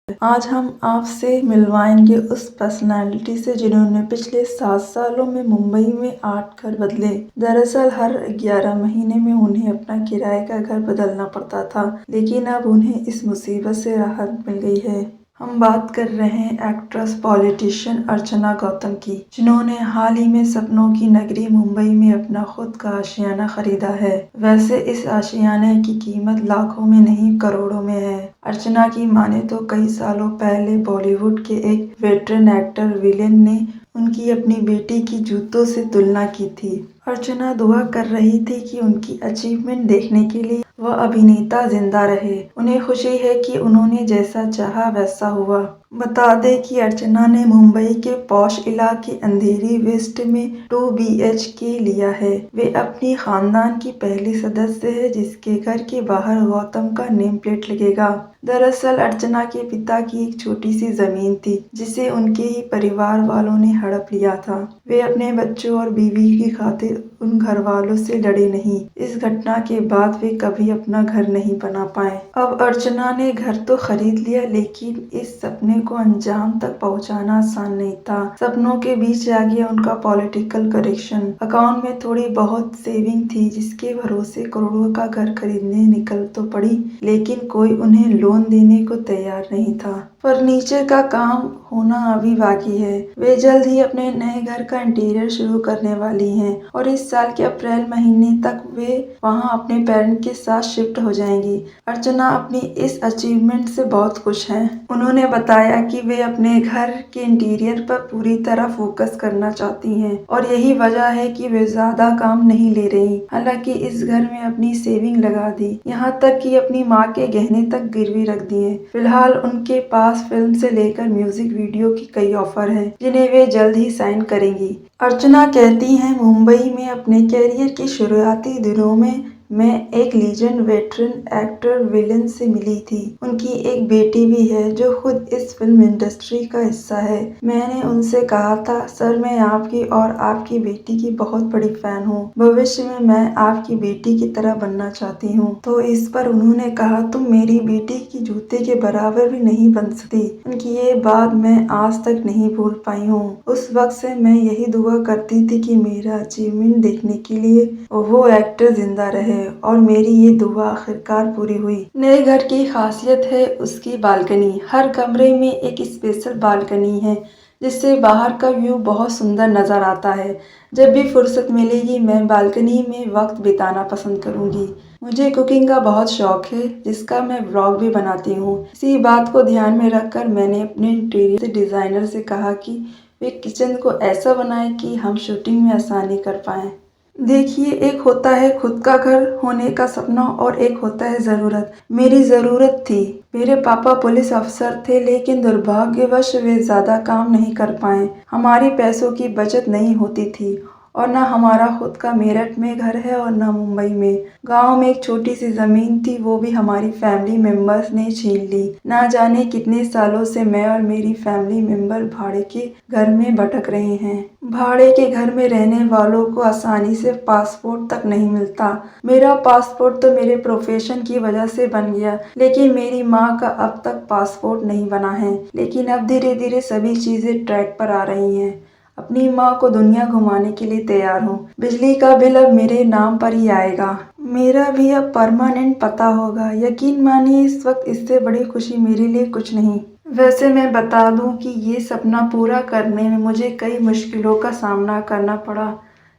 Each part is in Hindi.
आज हम आपसे मिलवाएंगे उस पर्सनालिटी से जिन्होंने पिछले 7 सालों में मुंबई में 8 घर बदले। दरअसल हर 11 महीने में उन्हें अपना किराए का घर बदलना पड़ता था, लेकिन अब उन्हें इस मुसीबत से राहत मिल गई है। हम बात कर रहे हैं एक्ट्रेस पॉलिटिशियन अर्चना गौतम की, जिन्होंने हाल ही में सपनों की नगरी मुंबई में अपना खुद का आशियाना खरीदा है। वैसे इस आशियाने की कीमत लाखों में नहीं करोड़ों में है। अर्चना की माने तो कई सालों पहले बॉलीवुड के एक वेटरन एक्टर विलेन ने उनकी अपनी बेटी की जूतों से तुलना की थी। अर्चना दुआ कर रही थी कि उनकी अचीवमेंट देखने के लिए वह अभिनेता जिंदा रहे। उन्हें खुशी है कि उन्होंने जैसा चाहा वैसा हुआ। बता दें कि अर्चना ने मुंबई के पॉश इलाके अंधेरी वेस्ट में 2 BHK लिया है। वे अपनी खानदान की पहली सदस्य है जिसके घर के बाहर गौतम का नेम प्लेट लगेगा। दरअसल अर्चना के पिता की एक छोटी सी जमीन थी जिसे उनके ही परिवार वालों ने हड़प लिया था। वे अपने बच्चों और बीवी की खातिर उन घर वालों से लड़े नहीं। इस घटना के बाद वे कभी अपना घर नहीं बना पाए। अब अर्चना ने घर तो खरीद लिया, लेकिन इस सपने को अंजाम तक पहुंचाना आसान नहीं था। सपनों के बीच आ गया उनका पॉलिटिकल करेक्शन। अकाउंट में थोड़ी बहुत सेविंग थी जिसके भरोसे करोड़ों का घर खरीदने निकल तो पड़ी, लेकिन कोई उन्हें लोन देने को तैयार नहीं था। फर्नीचर का काम होना अभी बाकी है। वे जल्द ही अपने नए घर का इंटीरियर शुरू करने वाली हैं और इस साल के अप्रैल महीने तक वे वहां अपने पेरेंट्स के साथ शिफ्ट हो जाएंगी। अर्चना अपनी इस अचीवमेंट से बहुत खुश हैं। उन्होंने बताया कि वे अपने घर के इंटीरियर पर पूरी तरह फोकस करना चाहती हैं और यही वजह है कि वे ज्यादा काम नहीं ले रही। हालांकि इस घर में अपनी सेविंग लगा दी, यहाँ तक कि अपनी माँ के गहने तक गिरवी रख दिए। फिलहाल उनके पास फिल्म से लेकर म्यूजिक वीडियो की कई ऑफर हैं जिन्हें वे जल्द ही साइन करेंगी। अर्चना कहती हैं, मुंबई में अपने कैरियर के शुरुआती दिनों में मैं एक लीजेंड वेटरन एक्टर विलेन से मिली थी। उनकी एक बेटी भी है जो खुद इस फिल्म इंडस्ट्री का हिस्सा है। मैंने उनसे कहा था, सर मैं आपकी और आपकी बेटी की बहुत बड़ी फैन हूँ। भविष्य में मैं आपकी बेटी की तरह बनना चाहती हूँ। तो इस पर उन्होंने कहा, तुम मेरी बेटी की जूते के बराबर भी नहीं बन सकती। उनकी ये बात मैं आज तक नहीं भूल पाई हूँ। उस वक्त से मैं यही दुआ करती थी कि मेरा अचीवमेंट देखने के लिए वो एक्टर जिंदा रहे और मेरी ये दुआ आखिरकार पूरी हुई। नए घर की खासियत है उसकी बालकनी। हर कमरे में एक स्पेशल बालकनी है जिससे बाहर का व्यू बहुत सुंदर नजर आता है। जब भी फुर्सत मिलेगी मैं बालकनी में वक्त बिताना पसंद करूंगी। मुझे कुकिंग का बहुत शौक है जिसका मैं व्लॉग भी बनाती हूँ। इसी बात को ध्यान में रखकर मैंने अपने इंटीरियर डिजाइनर से कहा कि वे किचन को ऐसा बनाए कि हम शूटिंग में आसानी कर पाएं। देखिए, एक होता है खुद का घर होने का सपना और एक होता है ज़रूरत। मेरी ज़रूरत थी। मेरे पापा पुलिस अफसर थे, लेकिन दुर्भाग्यवश वे ज़्यादा काम नहीं कर पाए। हमारी पैसों की बचत नहीं होती थी और न हमारा खुद का मेरठ में घर है और न मुंबई में। गांव में एक छोटी सी ज़मीन थी, वो भी हमारी फैमिली मेंबर्स ने छीन ली। ना जाने कितने सालों से मैं और मेरी फैमिली मेंबर भाड़े के घर में भटक रहे हैं। भाड़े के घर में रहने वालों को आसानी से पासपोर्ट तक नहीं मिलता। मेरा पासपोर्ट तो मेरे प्रोफेशन की वजह से बन गया, लेकिन मेरी माँ का अब तक पासपोर्ट नहीं बना है। लेकिन अब धीरे धीरे सभी चीजें ट्रैक पर आ रही हैं। अपनी माँ को दुनिया घुमाने के लिए तैयार हूँ। बिजली का बिल अब मेरे नाम पर ही आएगा। मेरा भी अब परमानेंट पता होगा। यकीन मानिए इस वक्त इससे बड़ी खुशी मेरे लिए कुछ नहीं। वैसे मैं बता दूं कि ये सपना पूरा करने में मुझे कई मुश्किलों का सामना करना पड़ा।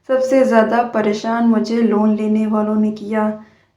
सबसे ज़्यादा परेशान मुझे लोन लेने वालों ने किया।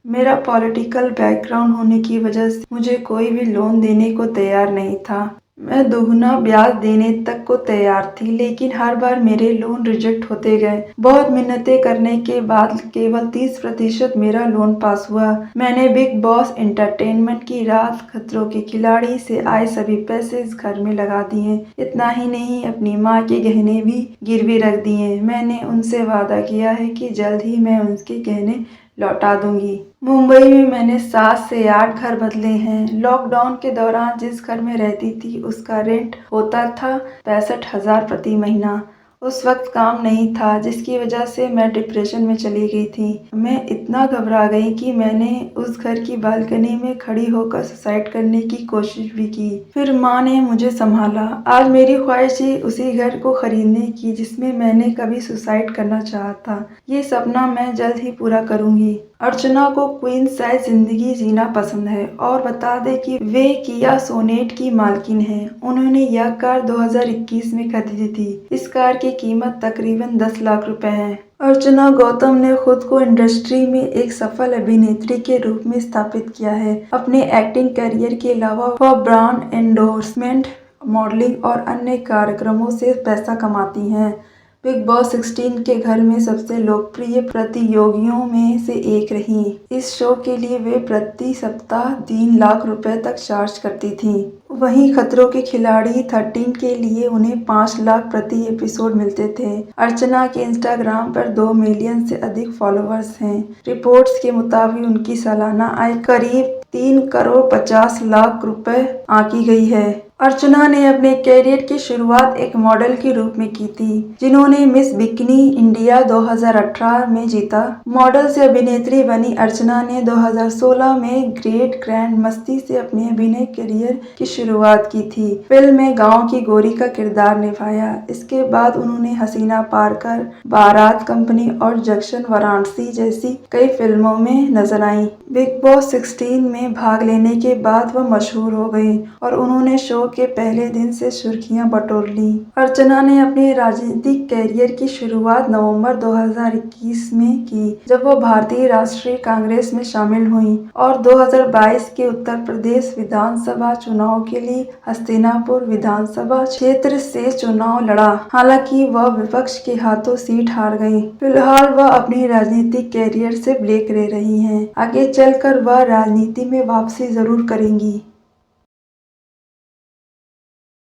मेरा पॉलिटिकल बैकग्राउंड होने की वजह से मुझे कोई भी लोन देने को तैयार नहीं था। मैं दोगुना ब्याज देने तक को तैयार थी, लेकिन हर बार मेरे लोन रिजेक्ट होते गए। बहुत मिन्नतें करने के बाद केवल 30% मेरा लोन पास हुआ। मैंने बिग बॉस एंटरटेनमेंट की रात खतरों के खिलाड़ी से आए सभी पैसे इस घर में लगा दिए। इतना ही नहीं, अपनी माँ के गहने भी गिरवी रख दिए। मैंने उनसे वादा किया है कि जल्द ही मैं उनके गहने लौटा दूंगी। मुंबई में मैंने 7 से 8 घर बदले हैं। लॉकडाउन के दौरान जिस घर में रहती थी उसका रेंट होता था 65,000 प्रति महीना उस वक्त काम नहीं था, जिसकी वजह से मैं डिप्रेशन में चली गई थी। मैं इतना घबरा गई कि मैंने उस घर की बालकनी में खड़ी होकर सुसाइड करने की कोशिश भी की। फिर माँ ने मुझे संभाला। आज मेरी ख्वाहिश है उसी घर को खरीदने की जिसमें मैंने कभी सुसाइड करना चाहा था। ये सपना मैं जल्द ही पूरा करूंगी। अर्चना को क्वीन साइज जिंदगी जीना पसंद है और बता दें कि वे किया सोनेट की मालकिन हैं। उन्होंने यह कार 2021 में खरीदी थी। इस कार की कीमत तकरीबन 10 लाख रुपए है। अर्चना गौतम ने खुद को इंडस्ट्री में एक सफल अभिनेत्री के रूप में स्थापित किया है। अपने एक्टिंग करियर के अलावा वह ब्रांड एंडोर्समेंट, मॉडलिंग और अन्य कार्यक्रमों से पैसा कमाती हैं। बिग बॉस 16 के घर में सबसे लोकप्रिय प्रतियोगियों में से एक रहीं। इस शो के लिए वे प्रति सप्ताह 3 लाख रुपए तक चार्ज करती थीं। वहीं खतरों के खिलाड़ी 13 के लिए उन्हें 5 लाख प्रति एपिसोड मिलते थे। अर्चना के इंस्टाग्राम पर 2 मिलियन से अधिक फॉलोअर्स हैं। रिपोर्ट्स के मुताबिक उनकी सालाना आय करीब 3 करोड़ 50 लाख रुपए आंकी गई है। अर्चना ने अपने कैरियर की शुरुआत एक मॉडल के रूप में की थी, जिन्होंने मिस बिकिनी इंडिया 2018 में जीता। मॉडल से अभिनेत्री बनी अर्चना ने 2016 में ग्रेट ग्रैंड मस्ती से अपने अभिनय करियर की शुरुआत की थी। फिल्म में गांव की गोरी का किरदार निभाया। इसके बाद उन्होंने हसीना पारकर, बारात कंपनी और जंक्शन वाराणसी जैसी कई फिल्मों में नजर आईं। बिग बॉस 16 में भाग लेने के बाद वह मशहूर हो गई और उन्होंने शो के पहले दिन से सुर्खियां बटोर ली। अर्चना ने अपने राजनीतिक कैरियर की शुरुआत नवंबर 2021 में की, जब वो भारतीय राष्ट्रीय कांग्रेस में शामिल हुईं और 2022 के उत्तर प्रदेश विधानसभा चुनाव के लिए हस्तिनापुर विधानसभा क्षेत्र से चुनाव लड़ा। हालांकि वह विपक्ष के हाथों सीट हार गयी। फिलहाल वह अपने राजनीतिक कैरियर से ब्रेक ले रही हैं। आगे चलकर वह राजनीति में वापसी जरूर करेंगी।